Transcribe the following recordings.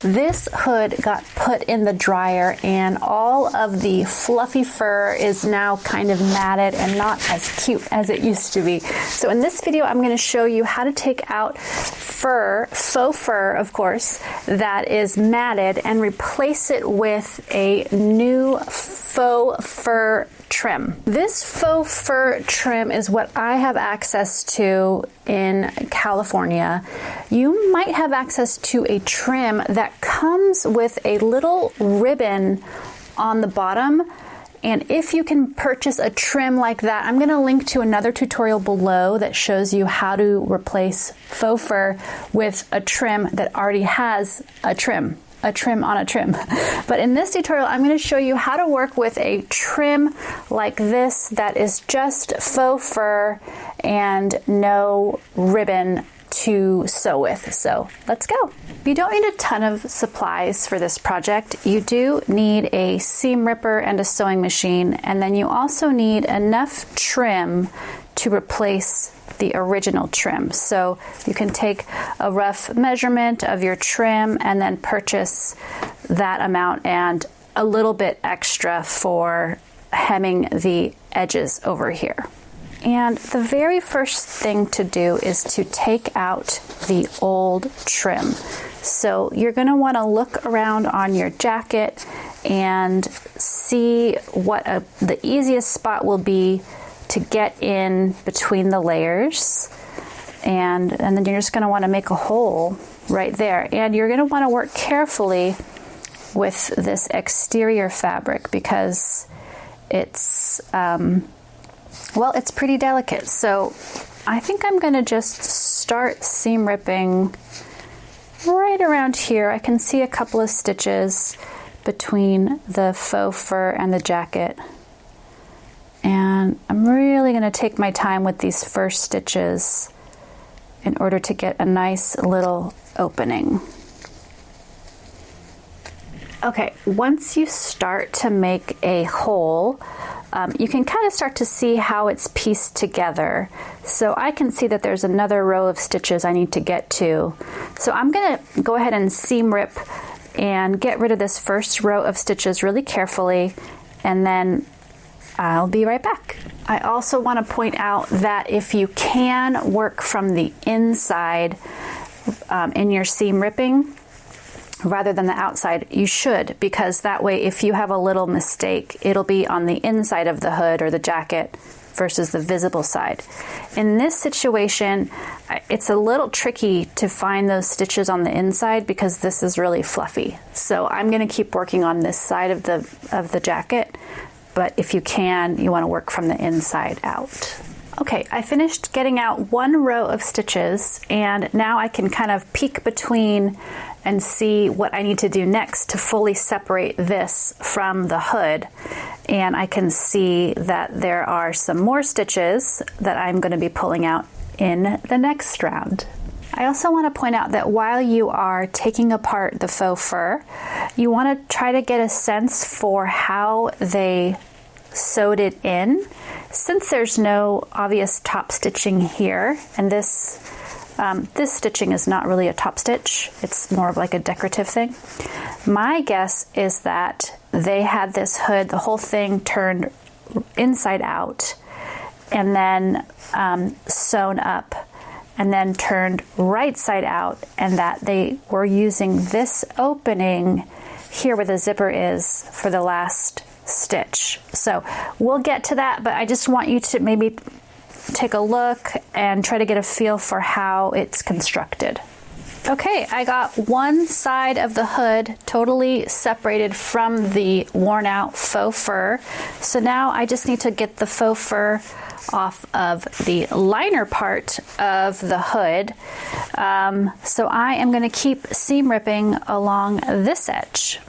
This hood got put in the dryer and all of the fluffy fur is now kind of matted and not as cute as it used to be. So in this video, I'm going to show you how to take out fur, faux fur, of course, that is matted and replace it with a new faux fur trim. This faux fur trim is what I have access to in California. You might have access to a trim that comes with a little ribbon on the bottom. And if you can purchase a trim like that, I'm going to link to another tutorial below that shows you how to replace faux fur with a trim that already has a trim on a trim. But in this tutorial, I'm going to show you how to work with a trim like this that is just faux fur and no ribbon to sew with. So let's go. You don't need a ton of supplies for this project. You do need a seam ripper and a sewing machine, and then you also need enough trim to replace the original trim. So you can take a rough measurement of your trim and then purchase that amount and a little bit extra for hemming the edges over here. And the very first thing to do is to take out the old trim. So you're going to want to look around on your jacket and see what the easiest spot will be to get in between the layers, and then you're just going to want to make a hole right there, and you're going to want to work carefully with this exterior fabric because it's well, it's pretty delicate. So I think I'm going to just start seam ripping right around here. I can see a couple of stitches between the faux fur and the jacket. And I'm really going to take my time with these first stitches in order to get a nice little opening. Okay, once you start to make a hole, you can kind of start to see how it's pieced together. So I can see that there's another row of stitches I need to get to. So I'm going to go ahead and seam rip and get rid of this first row of stitches really carefully, and then I'll be right back. I also want to point out that if you can work from the inside in your seam ripping rather than the outside, you should, because that way if you have a little mistake, it'll be on the inside of the hood or the jacket versus the visible side. In this situation, it's a little tricky to find those stitches on the inside because this is really fluffy. So I'm going to keep working on this side of the jacket. But if you can, you want to work from the inside out. Okay, I finished getting out one row of stitches, and now I can kind of peek between and see what I need to do next to fully separate this from the hood. And I can see that there are some more stitches that I'm going to be pulling out in the next round. I also want to point out that while you are taking apart the faux fur, you want to try to get a sense for how they sewed it in. Since there's no obvious top stitching here, and this stitching is not really a top stitch, it's more of like a decorative thing. My guess is that they had this hood, the whole thing turned inside out, and then sewn up, and then turned right side out, and that they were using this opening here where the zipper is for the last stitch. So we'll get to that, but I just want you to maybe take a look and try to get a feel for how it's constructed. Okay, I got one side of the hood totally separated from the worn out faux fur. So now I just need to get the faux fur off of the liner part of the hood. So I am going to keep seam ripping along this edge.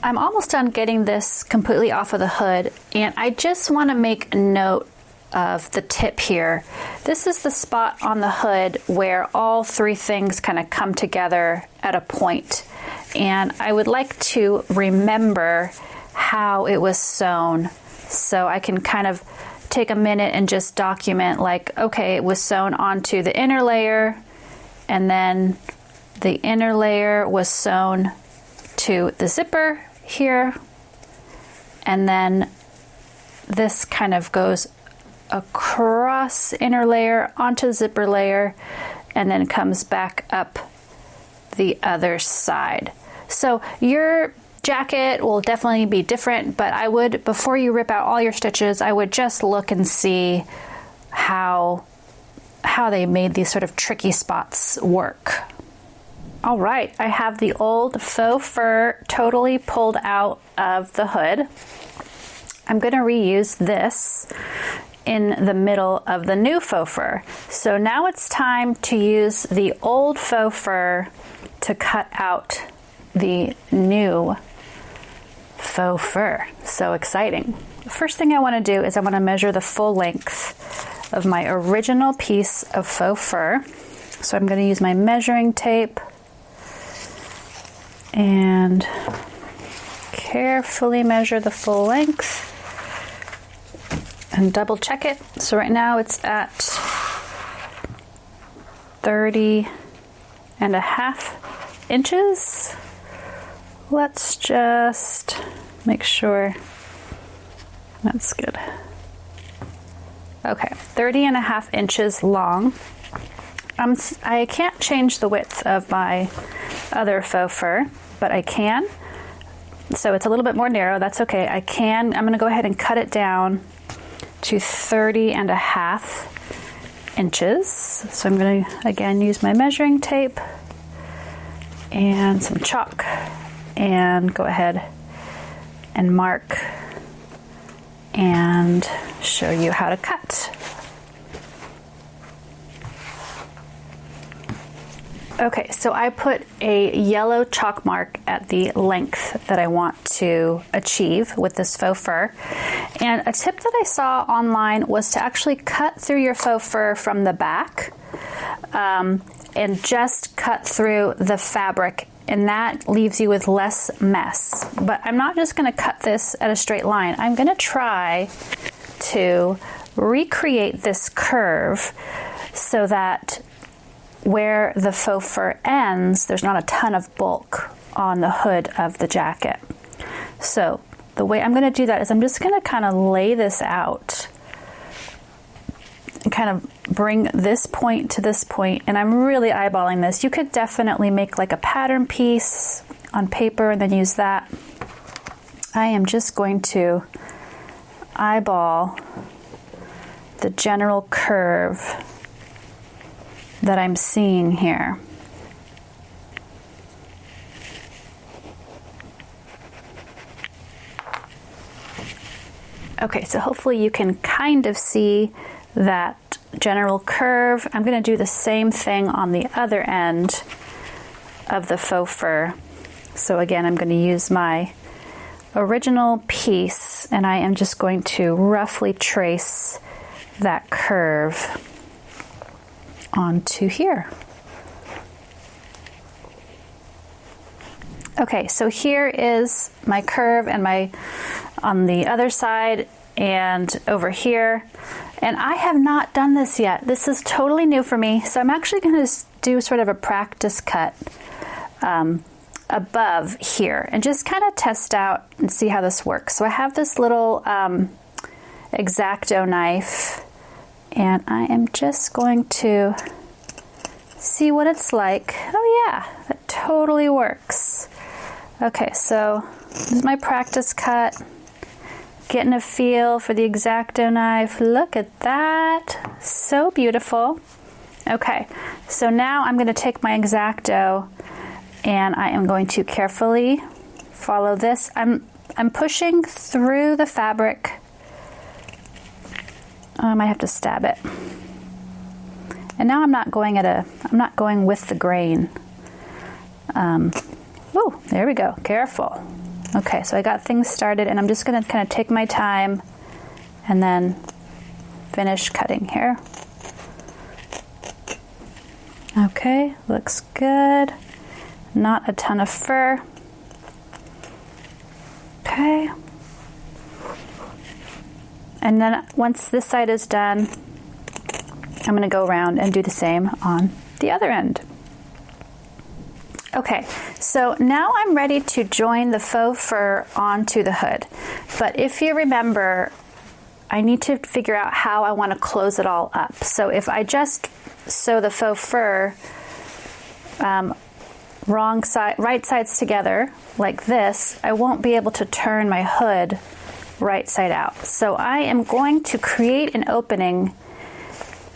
I'm almost done getting this completely off of the hood, and I just want to make a note of the tip here. This is the spot on the hood where all three things kind of come together at a point, and I would like to remember how it was sewn so I can kind of take a minute and just document, like, okay, it was sewn onto the inner layer and then the inner layer was sewn to the zipper here, and then this kind of goes across inner layer onto the zipper layer and then comes back up the other side. So your jacket will definitely be different, but I would, before you rip out all your stitches, I would just look and see how they made these sort of tricky spots work. All right, I have the old faux fur totally pulled out of the hood. I'm going to reuse this in the middle of the new faux fur. So now it's time to use the old faux fur to cut out the new faux fur. So exciting. The first thing I want to do is I want to measure the full length of my original piece of faux fur. So I'm going to use my measuring tape and carefully measure the full length and double check it. So right now it's at 30.5 inches. Let's just make sure that's good. Okay, 30.5 inches long. I can't change the width of my other faux fur, but I can. So it's a little bit more narrow, that's okay. I'm gonna go ahead and cut it down to 30.5 inches. So I'm gonna, again, use my measuring tape and some chalk and go ahead and mark and show you how to cut. Okay, so I put a yellow chalk mark at the length that I want to achieve with this faux fur. And a tip that I saw online was to actually cut through your faux fur from the back and just cut through the fabric, and that leaves you with less mess. But I'm not just going to cut this at a straight line. I'm going to try to recreate this curve so that where the faux fur ends, there's not a ton of bulk on the hood of the jacket. So the way I'm going to do that is I'm just going to kind of lay this out and kind of bring this point to this point, and I'm really eyeballing this. You could definitely make like a pattern piece on paper and then use that. I am just going to eyeball the general curve that I'm seeing here. Okay, so hopefully you can kind of see that general curve. I'm going to do the same thing on the other end of the faux fur. So again, I'm going to use my original piece and I am just going to roughly trace that curve onto here. Okay, so here is my curve and my on the other side and over here. And I have not done this yet. This is totally new for me. So I'm actually going to do sort of a practice cut above here and just kind of test out and see how this works. So I have this little X-Acto knife, and I am just going to see what it's like. Oh yeah, that totally works. Okay, so this is my practice cut. Getting a feel for the X-Acto knife. Look at that, so beautiful. Okay, so now I'm going to take my X-Acto and I am going to carefully follow this. I'm pushing through the fabric. I might have to stab it. And now I'm not going with the grain. Whoa, there we go, careful. Okay, so I got things started and I'm just gonna kind of take my time and then finish cutting here. Okay, looks good. Not a ton of fur. Okay. And then once this side is done, I'm going to go around and do the same on the other end. Okay, so now I'm ready to join the faux fur onto the hood. But if you remember, I need to figure out how I want to close it all up. So if I just sew the faux fur right sides together like this, I won't be able to turn my hood right side out. So I am going to create an opening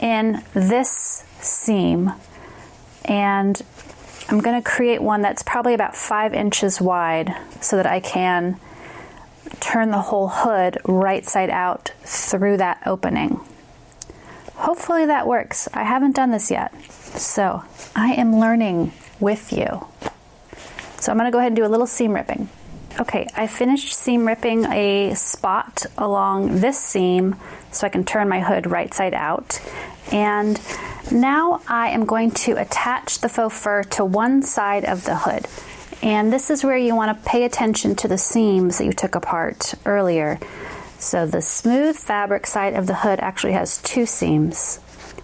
in this seam, and I'm going to create one that's probably about 5 inches wide so that I can turn the whole hood right side out through that opening. Hopefully that works. I haven't done this yet, so I am learning with you. So I'm going to go ahead and do a little seam ripping. Okay, I finished seam ripping a spot along this seam so I can turn my hood right side out. And now I am going to attach the faux fur to one side of the hood. And this is where you want to pay attention to the seams that you took apart earlier. So the smooth fabric side of the hood actually has 2 seams,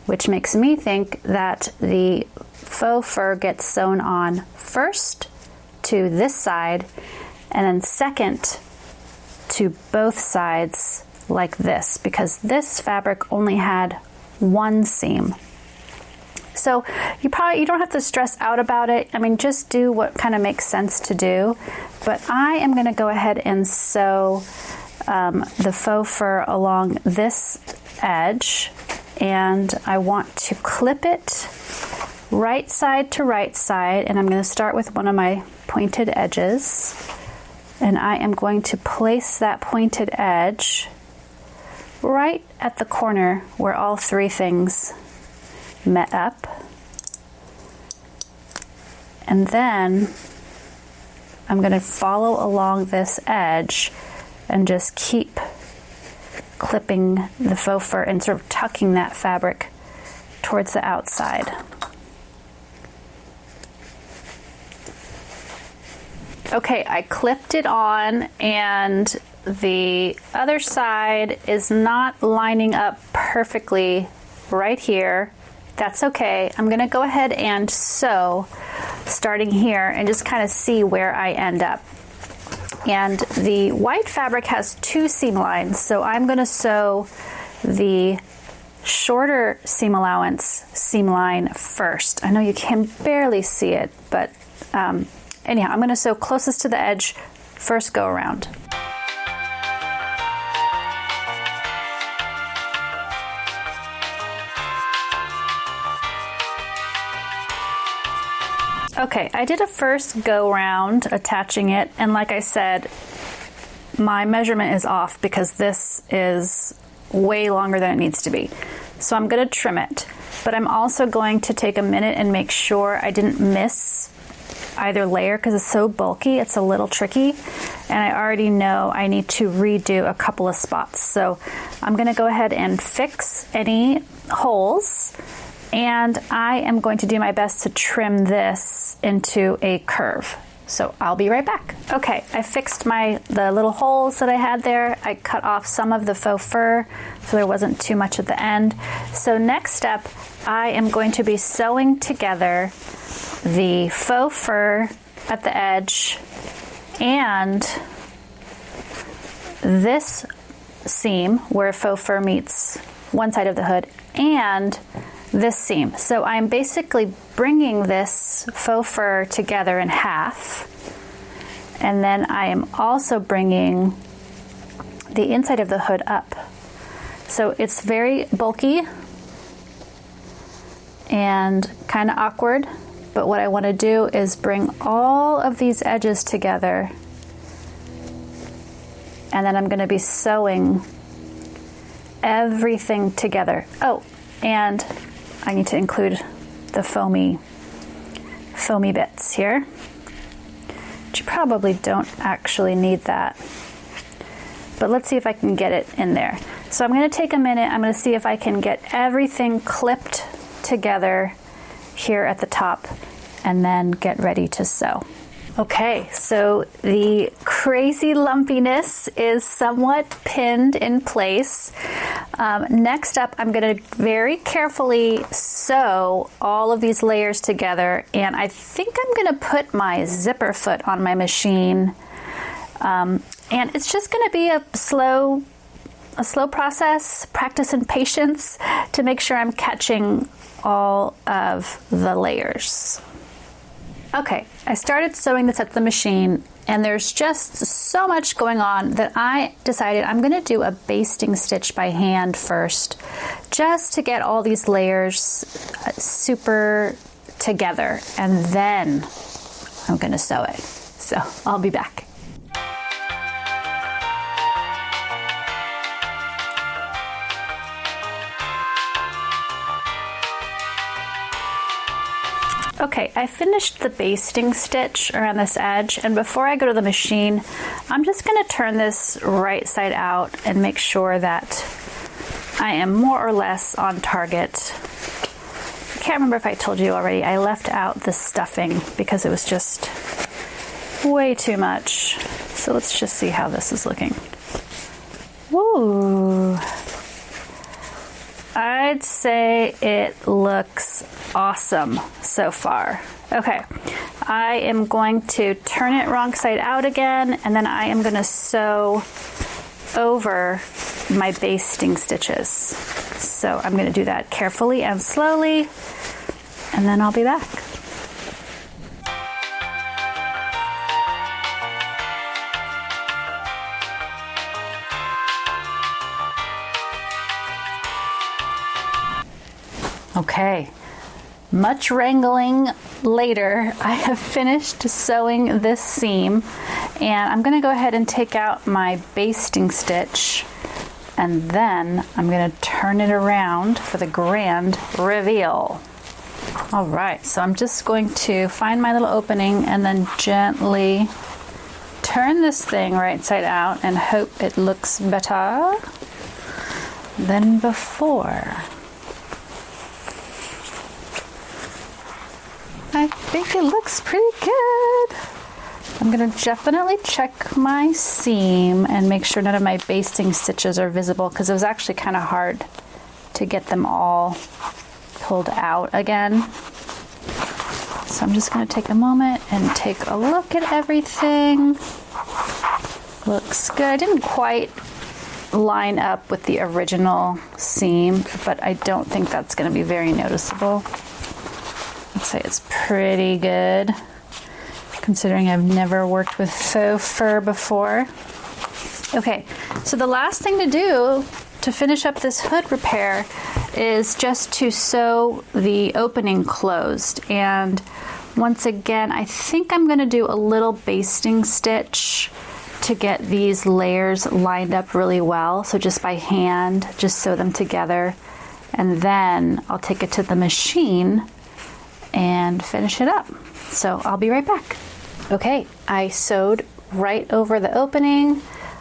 which makes me think that the faux fur gets sewn on first to this side, and then second to both sides like this, because this fabric only had 1 seam. So you don't have to stress out about it. I mean, just do what kind of makes sense to do. But I am going to go ahead and sew the faux fur along this edge, and I want to clip it right side to right side, and I'm going to start with one of my pointed edges, and I am going to place that pointed edge right at the corner where all 3 things met up. And then I'm going to follow along this edge and just keep clipping the faux fur and sort of tucking that fabric towards the outside. Okay, I clipped it on, and the other side is not lining up perfectly right here. That's okay. I'm going to go ahead and sew starting here and just kind of see where I end up. And the white fabric has 2 seam lines, so I'm going to sew the shorter seam allowance seam line first. I know you can barely see it, but anyhow, I'm going to sew closest to the edge first go around. Okay, I did a first go round attaching it, and like I said, my measurement is off because this is way longer than it needs to be. So I'm going to trim it, but I'm also going to take a minute and make sure I didn't miss either layer because it's so bulky, it's a little tricky, and I already know I need to redo a couple of spots. So I'm going to go ahead and fix any holes, and I am going to do my best to trim this into a curve. So I'll be right back. Okay, I fixed the little holes that I had there. I cut off some of the faux fur so there wasn't too much at the end. So next step, I am going to be sewing together the faux fur at the edge and this seam where faux fur meets one side of the hood and this seam. So I'm basically bringing this faux fur together in half, and then I am also bringing the inside of the hood up. So it's very bulky and kind of awkward, but what I want to do is bring all of these edges together, and then I'm going to be sewing everything together. Oh, and I need to include the foamy bits here, but you probably don't actually need that. But let's see if I can get it in there. So I'm going to take a minute. I'm going to see if I can get everything clipped together here at the top and then get ready to sew. Okay, so the crazy lumpiness is somewhat pinned in place. Next up, I'm going to very carefully sew all of these layers together, and I think I'm going to put my zipper foot on my machine, and it's just going to be a slow process, practice and patience to make sure I'm catching all of the layers. Okay, I started sewing this at the machine, and there's just so much going on that I decided I'm going to do a basting stitch by hand first, just to get all these layers super together, and then I'm going to sew it. So I'll be back. Okay, I finished the basting stitch around this edge, and before I go to the machine, I'm just going to turn this right side out and make sure that I am more or less on target. I can't remember if I told you already, I left out the stuffing because it was just way too much. So let's just see how this is looking. Woo! I'd say it looks awesome so far. Okay, I am going to turn it wrong side out again, and then I am going to sew over my basting stitches. So I'm going to do that carefully and slowly, and then I'll be back. Okay, much wrangling later, I have finished sewing this seam, and I'm going to go ahead and take out my basting stitch, and then I'm going to turn it around for the grand reveal. All right, so I'm just going to find my little opening and then gently turn this thing right side out and hope it looks better than before. I think it looks pretty good. I'm going to definitely check my seam and make sure none of my basting stitches are visible, because it was actually kind of hard to get them all pulled out again. So I'm just going to take a moment and take a look at everything. Looks good. I didn't quite line up with the original seam, but I don't think that's going to be very noticeable. I'd say it's pretty good, considering I've never worked with faux fur before. Okay, so the last thing to do to finish up this hood repair is just to sew the opening closed. And once again, I think I'm going to do a little basting stitch to get these layers lined up really well. So just by hand, just sew them together, and then I'll take it to the machine and finish it up. So I'll be right back. Okay, I sewed right over the opening.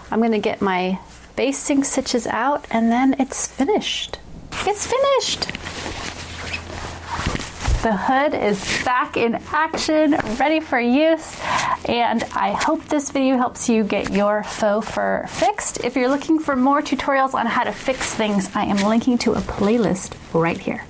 I'm going to get my basting stitches out, and then it's finished. It's finished! The hood is back in action, ready for use, and I hope this video helps you get your faux fur fixed. If you're looking for more tutorials on how to fix things, I am linking to a playlist right here.